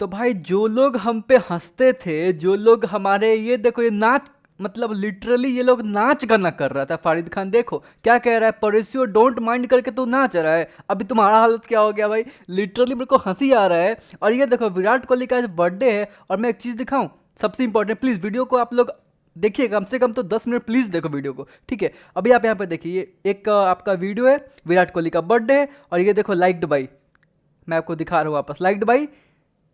तो भाई जो लोग हम पे हंसते थे, जो लोग हमारे ये देखो ये नाच, मतलब लिटरली ये लोग नाच गाना कर रहा था। फारिद खान देखो क्या कह रहा है, पड़ोसियों डोंट माइंड करके तू नाच रहा है। अभी तुम्हारा हालत क्या हो गया भाई, लिटरली मेरे को हंसी आ रहा है। और ये देखो विराट कोहली का आज बर्थडे है, और मैं एक चीज़ दिखाऊं, सबसे इंपॉर्टेंट, प्लीज़ वीडियो को आप लोग देखिए, कम से कम तो 10 मिनट प्लीज़ देखो वीडियो को, ठीक है। अभी आप यहाँ पे देखिए, ये एक आपका वीडियो है, विराट कोहली का बर्थडे है, और ये देखो लाइक्ड बाई, मैं आपको दिखा रहा हूँ वापस, लाइक्ड बाई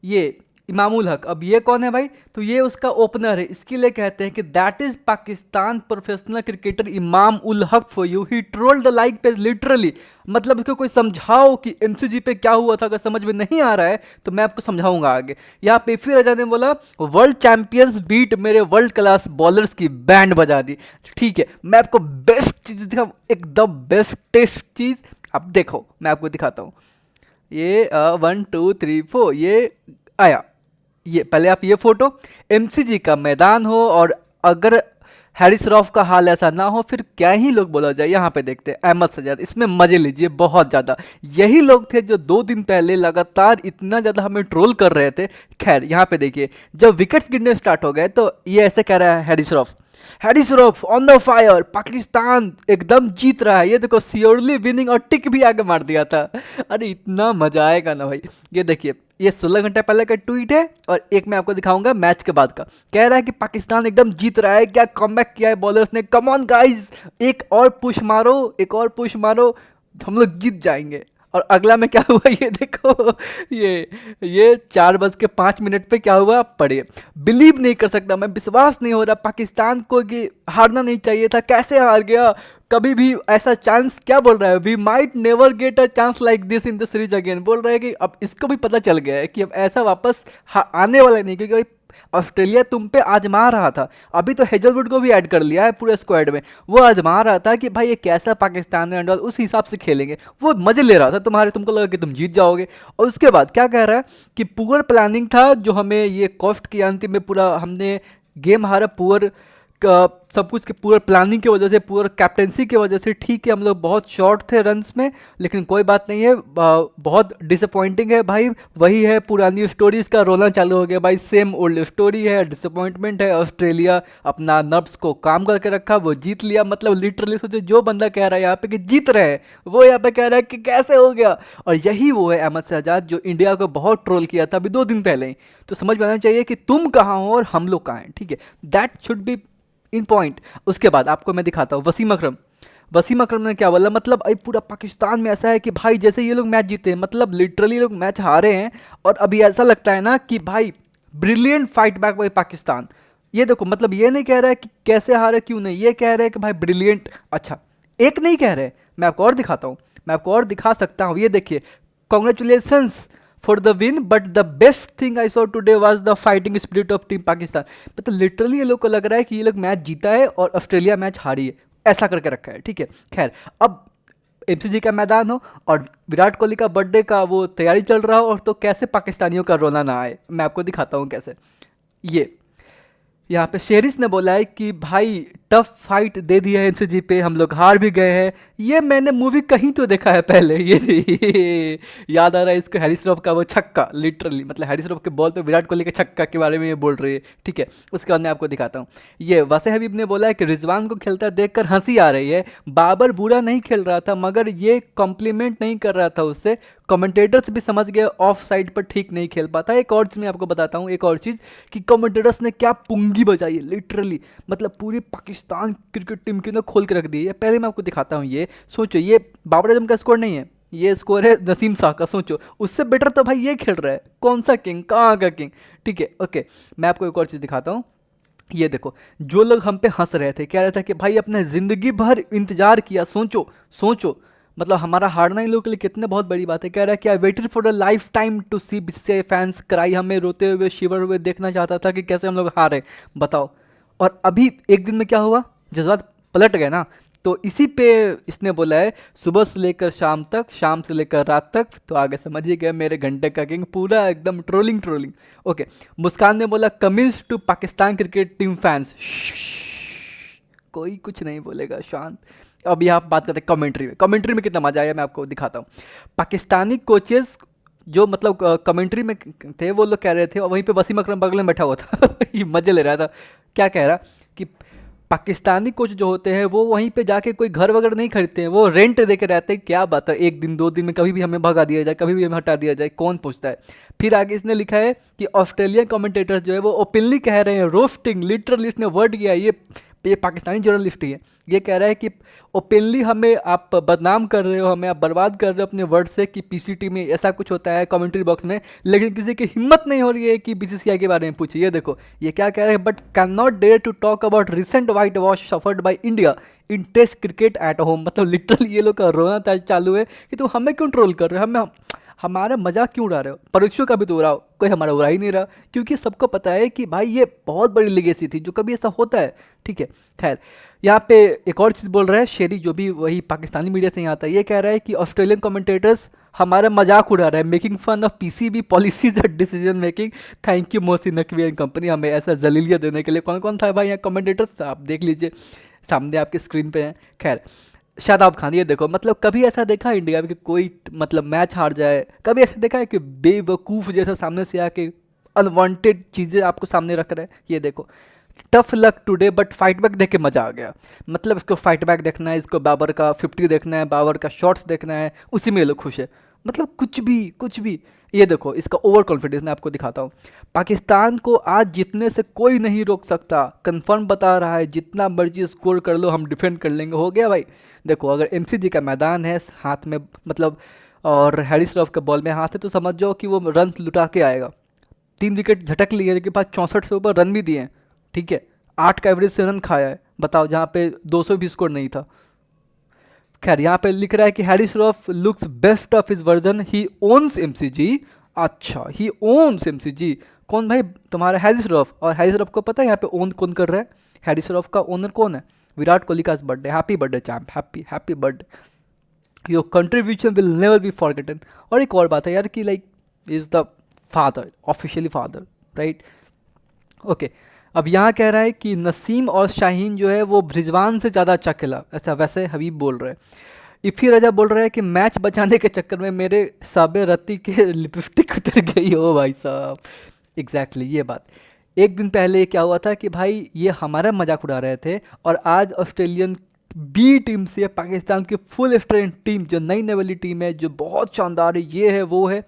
ये इमामुल हक। अब ये कौन है भाई, तो ये उसका ओपनर है, इसके लिए कहते हैं कि that is Pakistan professional cricketer Imam ul Haq for you, he trolled the like page literally. मतलब इसको कोई समझाओ कि एमसीजी पे क्या हुआ था, अगर समझ में नहीं आ रहा है तो मैं आपको समझाऊंगा आगे। यहाँ पे फिर रजा ने बोला वर्ल्ड चैंपियंस बीट मेरे वर्ल्ड क्लास बॉलर्स की बैंड बजा दी। ठीक है, मैं आपको बेस्ट चीज़ दिखा, एकदम बेस्टेस्ट चीज़। अब देखो मैं आपको दिखाता हूँ, ये 1 2 3 4 ये आया। ये पहले आप ये फोटो, एमसीजी का मैदान हो और अगर हैरिस रॉफ का हाल ऐसा ना हो फिर क्या ही लोग बोला जाए। यहाँ पे देखते हैं अहमद सजाद, इसमें मजे लीजिए बहुत ज़्यादा। यही लोग थे जो 2 दिन पहले लगातार इतना ज़्यादा हमें ट्रोल कर रहे थे। खैर यहाँ पे देखिए, जब विकेट्स गिरने स्टार्ट हो गए तो ये ऐसे कह रहा है Harris rough, Harris rough on the fire, Pakistan एकदम जीत रहा है, ये देखो श्योरली विनिंग, और टिक भी आगे मार दिया था। अरे इतना मजा आएगा ना भाई। ये देखिए, ये 16 घंटे पहले का ट्वीट है, और एक मैं आपको दिखाऊंगा मैच के बाद का। कह रहा है कि पाकिस्तान एकदम जीत रहा है, क्या कमबैक किया है बॉलर्स ने, कम ऑन गाइस, एक और पुश मारो, एक और पुश मारो, हम लोग जीत जाएंगे। और अगला में क्या हुआ ये देखो, ये 4:05 पे क्या हुआ आप पढ़िए। बिलीव नहीं कर सकता मैं, विश्वास नहीं हो रहा, पाकिस्तान को कि हारना नहीं चाहिए था, कैसे हार गया, कभी भी ऐसा चांस, क्या बोल रहा है, we might never get a chance like this in the series again. बोल रहा है कि अब इसको भी पता चल गया है कि अब ऐसा वापस आने वाला नहीं, क्योंकि भाई ऑस्ट्रेलिया तुम पे आजमा रहा था। अभी तो हेजलवुड को भी ऐड कर लिया है पूरे स्क्वाड में, वो आजमा रहा था कि भाई ये कैसा पाकिस्तान है, और उस हिसाब से खेलेंगे। वो मजे ले रहा था तुम्हारे, तुमको लगा कि तुम जीत जाओगे। और उसके बाद क्या कह रहा है कि पुअर प्लानिंग था जो हमें ये कॉस्ट किया अंतिम में, पूरा हमने गेम हारा पुअर सब कुछ के पूरा प्लानिंग की वजह से, पूरा कैप्टेंसी की वजह से। ठीक है, हम लोग बहुत शॉर्ट थे रन्स में, लेकिन कोई बात नहीं है, बहुत डिसअपॉइंटिंग है भाई। वही है पुरानी स्टोरीज का रोना चालू हो गया भाई, सेम ओल्ड स्टोरी है, डिसअपॉइंटमेंट है। ऑस्ट्रेलिया अपना नर्व्स को काम करके रखा, वो जीत लिया। मतलब लिटरली सोचो, जो बंदा कह रहा है यहाँ पे कि जीत रहे हैं, वो यहाँ पे कह रहा है कि कैसे हो गया। और यही वो है अहमद शहजाद जो इंडिया को बहुत ट्रोल किया था अभी 2 दिन पहले ही। तो समझ में आना चाहिए कि तुम कहाँ हो और हम लोग कहाँ हैं, ठीक है, that should be in point. उसके बाद आपको मैं दिखाता हूँ वसीम अकरम। वसीम अकरम ने क्या बोला, मतलब अभी पूरा पाकिस्तान में ऐसा है कि भाई जैसे ये लोग मैच जीते हैं, मतलब लिटरली लोग मैच हारे हैं, और अभी ऐसा लगता है ना कि भाई brilliant fight back by Pakistan. ये देखो, मतलब ये नहीं कह रहा है कि कैसे हारे क्यों नहीं, ये कह रहे हैं कि भाई ब्रिलियंट। अच्छा, एक नहीं कह रहे, मैं आपको और दिखाता हूँ, मैं आपको और दिखा सकता हूँ। ये देखिए, congratulations for the win but the best thing I saw today was the fighting spirit of team Pakistan. मतलब लिटरली ये लोग को लग रहा है कि ये लोग मैच जीता है और ऑस्ट्रेलिया मैच हारी है, ऐसा करके रखा है, ठीक है। खैर, अब एमसीजी का मैदान हो और विराट कोहली का बर्थडे का वो तैयारी चल रहा हो, और तो कैसे पाकिस्तानियों का रोना ना आए, मैं आपको दिखाता हूँ कैसे। ये यहाँ पे शेरिस ने बोला है कि भाई टफ फाइट दे दिया है एमसीजी पे, हम लोग हार भी गए हैं। ये मैंने मूवी कहीं तो देखा है पहले, ये याद आ रहा है इसको, हैरिस रॉफ का वो छक्का, लिटरली मतलब हैरिस रॉफ के बॉल पे विराट कोहली के छक्का के बारे में ये बोल रही है, ठीक है। उसके बाद मैं आपको दिखाता हूँ। ये वसे हबीब ने बोला है कि रिजवान को खेलता देखकर हंसी आ रही है, बाबर बुरा नहीं खेल रहा था मगर ये कॉम्प्लीमेंट नहीं कर रहा था उससे, कमेंटेटर्स भी समझ गए ऑफ साइड पर ठीक नहीं खेल पाता। एक और चीज़ मैं आपको बताता हूँ, एक और चीज़ कि कमेंटेटर्स ने क्या पुंगी बजाई है लिटरली, मतलब पूरी पाकिस्तान क्रिकेट टीम की ना खोल के रख दी है। पहले मैं आपको दिखाता हूँ, ये सोचो, ये बाबर आजम का स्कोर नहीं है, ये स्कोर है नसीम शाह का। सोचो, उससे बेटर तो भाई ये खेल रहा है, कौन सा किंग, कहाँ का किंग, ठीक है। ओके, मैं आपको एक और चीज़ दिखाता हूँ। ये देखो, जो लोग हम पे हंस रहे थे, कह रहे थे कि भाई अपने ज़िंदगी भर इंतजार किया, सोचो सोचो, मतलब हमारा हारना इन लोगों के लिए कितने बहुत बड़ी बात है। कह रहा है कि I waited for a lifetime to see BCCI fans cry, हमें रोते हुए शिवर हुए देखना चाहता था कि कैसे हम लोग हारे, बताओ। और अभी एक दिन में क्या हुआ, जज्बात पलट गए ना। तो इसी पे इसने बोला है सुबह से लेकर शाम तक, शाम से लेकर रात तक, तो आगे समझ ही गए मेरे घंटे का किंग, पूरा एकदम ट्रोलिंग ट्रोलिंग। ओके, मुस्कान ने बोला Cummins to Pakistan cricket team fans, कोई कुछ नहीं बोलेगा, शांत। अब यहाँ बात करते हैं कमेंट्री में, कमेंट्री में कितना मजा आया मैं आपको दिखाता हूँ। पाकिस्तानी कोचेस जो मतलब कमेंट्री में थे वो लोग कह रहे थे, और वहीं पे वसीम अकरम बगल में बैठा हुआ था ये मजे ले रहा था। क्या कह रहा कि पाकिस्तानी कोच जो होते हैं वो वहीं पे जाके कोई घर वगैरह नहीं खरीदते हैं, वो रेंट दे के रहते हैं। क्या बात है, एक दिन 2 दिन में कभी भी हमें भगा दिया जाए, कभी भी हमें हटा दिया जाए, कौन पूछता है। फिर आगे इसने लिखा है कि ऑस्ट्रेलियन कमेंटेटर्स जो है वो ओपनली कह रहे हैं, रोस्टिंग, लिटरली इसने वर्ड किया है, ये पाकिस्तानी जर्नलिस्ट ही है, ये कह रहा है कि ओपनली हमें आप बदनाम कर रहे हो, हमें आप बर्बाद कर रहे हो अपने वर्ड से कि पीसीटी में ऐसा कुछ होता है कमेंट्री बॉक्स में, लेकिन किसी की हिम्मत नहीं हो रही है कि बीसीसीआई के बारे में पूछे। ये देखो ये क्या कह रहे हैं, but can not dare to talk about recent whitewash suffered by India in test cricket at home. मतलब लिटरली ये लोग का रोना चालू है कि तुम हमें क्यों ट्रोल कर रहे हो, हमें हमारा मजाक क्यों उड़ा रहे हो। पड़ोसियों का भी तो उड़ाओ, कोई हमारा उड़ा ही नहीं रहा, क्योंकि सबको पता है कि भाई ये बहुत बड़ी लेगेसी थी, जो कभी ऐसा होता है। ठीक है, खैर यहाँ पे एक और चीज़ बोल रहा है शेरी, जो भी वही पाकिस्तानी मीडिया से यहाँ आता है, ये कह रहा है कि ऑस्ट्रेलियन कमेंटेटर्स हमारा मजाक उड़ा रहा है, making fun of PCB policies and decision making. Thank you Mohsin Naqvi and company, हमें ऐसा जलीलियत देने के लिए। कौन कौन था भाई यहाँ कमेंटेटर्स, आप देख लीजिए, सामने आपके स्क्रीन पे हैं। खैर शादाब खान, ये देखो मतलब कभी ऐसा देखा है इंडिया में कि कोई मतलब मैच हार जाए, कभी ऐसा देखा है कि बेवकूफ़ जैसा सामने से आके अनवांटेड चीज़ें आपको सामने रख रहे हैं। ये देखो, tough luck today but fight back देख के मज़ा आ गया। मतलब इसको फाइट बैक देखना है, इसको बाबर का 50 देखना है, बाबर का शॉट्स देखना है, उसी में ये लोग खुश है। मतलब कुछ भी। ये देखो इसका ओवर कॉन्फिडेंस मैं आपको दिखाता हूँ। पाकिस्तान को आज जीतने से कोई नहीं रोक सकता, कंफर्म बता रहा है, जितना मर्जी स्कोर कर लो हम डिफेंड कर लेंगे। हो गया भाई। देखो अगर एमसीजी का मैदान है हाथ में, मतलब और हैरिस रफ का बॉल में हाथ है, तो समझ जाओ कि वो रन लुटा के आएगा। 3 विकेट झटक लिए, इनके पास 64 से ऊपर रन भी दिए हैं। ठीक है, 8 का एवरेज से रन खाया है, बताओ, जहाँ पे 200 भी स्कोर नहीं था। खैर यहाँ पे लिख रहा है कि Haris Rauf looks best of his version, he owns MCG. अच्छा, ही ओन्स एमसीजी, कौन भाई, तुम्हारा हैरिस रफ। और हैरिस रफ को पता है यहाँ पे ओन कौन कर रहा है, हैरिस रफ का ओनर कौन है, विराट कोहली का birthday. Happy birthday champ, happy birthday, your contribution will never be forgotten. और एक और बात है यार कि like is the father, officially father, right. Okay, अब यहाँ कह रहा है कि नसीम और शाहीन जो है वो रिजवान से ज़्यादा अच्छा खेला, ऐसा वैसे हबीब बोल रहे हैं। इफ़ी रजा बोल रहा है कि मैच बचाने के चक्कर में मेरे साबे रत्ती के लिपस्टिक उतर गई हो भाई साहब। एग्जैक्टली ये बात, एक दिन पहले क्या हुआ था कि भाई ये हमारा मजाक उड़ा रहे थे, और आज ऑस्ट्रेलियन बी टीम से पाकिस्तान की फुल स्ट्रेंथ टीम, जो नई वाली टीम है, जो बहुत शानदार है, ये है वो है,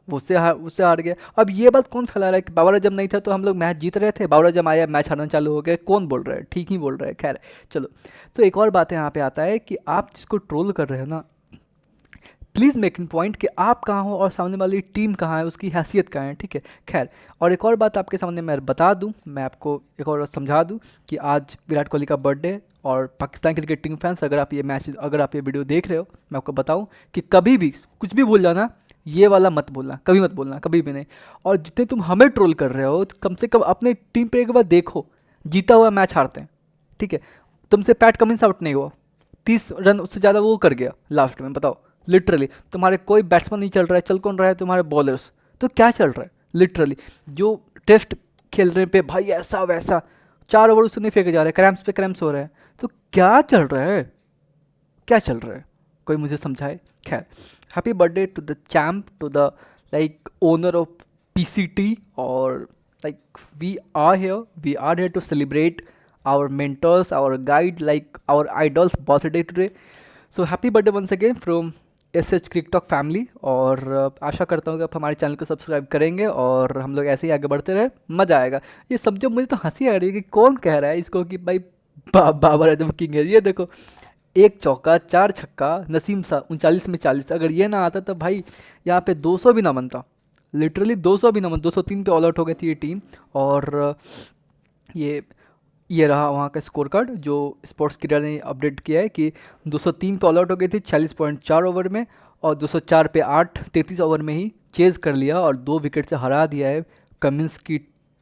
उससे हार गया। अब ये बात कौन फैला रहा है कि बाबर आजम नहीं था तो हम लोग मैच जीत रहे थे, बाबर आजम आया मैच हारना चालू हो गया, कौन बोल रहा है, ठीक ही बोल रहा है। खैर चलो, तो एक और बात यहाँ पे आता है कि आप जिसको ट्रोल कर रहे हो ना, प्लीज़ मेक इन पॉइंट कि आप कहाँ हो और सामने वाली टीम कहाँ है, उसकी हैसियत कहाँ है। ठीक है, खैर और एक और बात आपके सामने मैं बता दूं, मैं आपको एक और समझा दूं कि आज विराट कोहली का बर्थडे, और पाकिस्तान क्रिकेट टीम फैंस, अगर आप ये वीडियो देख रहे हो, मैं आपको बताऊं कि कभी भी कुछ भी भूल जाना, ये वाला मत बोलना, कभी मत बोलना, कभी भी नहीं। और जितने तुम हमें ट्रोल कर रहे हो, तो कम से कम अपने टीम पे एक बार देखो, जीता हुआ मैच हारते हैं। ठीक है, तुमसे पैट कमिंस आउट नहीं हुआ, 30 रन उससे ज़्यादा वो कर गया लास्ट में, बताओ। लिटरली तुम्हारे कोई बैट्समैन नहीं चल रहा है, चल कौन रहा है, तुम्हारे बॉलर्स। तो क्या चल रहा है, लिटरली जो टेस्ट खेल रहे पे भाई ऐसा वैसा, 4 ओवर उससे नहीं फेंके जा रहे, क्रैम्प्स पे क्रैम्प्स हो रहे हैं, तो क्या चल रहा है, क्या चल रहा है, कोई मुझे समझाए। खैर, happy birthday to the champ, to the like owner of PCT, और like we are here to celebrate our mentors, our guide, like our idols birthday today. So happy birthday once again from SH Cricket Talk family, और आशा करता हूँ कि आप हमारे channel को subscribe करेंगे और हम लोग ऐसे ही आगे बढ़ते रहे, मज़ा आएगा। ये समझो, मुझे तो हंसी आ रही है कि कौन कह रहा है इसको कि भाई बाबर आजम किंग है। ये देखो, 1 चौका 4 छक्का, नसीम सा 39 में 40, अगर ये ना आता तो भाई यहाँ पे 200 भी ना बनता, लिटरली 200 भी ना बनता। 203 पे ऑल आउट हो गई थी ये टीम। और ये रहा वहाँ का स्कोर कार्ड जो स्पोर्ट्स कीड़ा ने अपडेट किया है कि 203 पे ऑल आउट हो गई थी 46.4 ओवर में, और 204 पे 8 33 ओवर में ही चेज़ कर लिया और 2 विकेट से हरा दिया है कमिंस की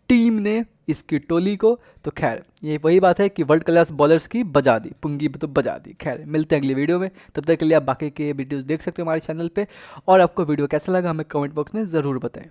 टीम ने इसकी टोली को। तो खैर ये वही बात है कि वर्ल्ड क्लास बॉलर्स की बजा दी, पुंगी तो बजा दी। खैर मिलते हैं अगली वीडियो में, तब तक के लिए आप बाकी के वीडियोज़ देख सकते हो हमारे चैनल पर। और आपको वीडियो कैसा लगा हमें कमेंट बॉक्स में ज़रूर बताएँ।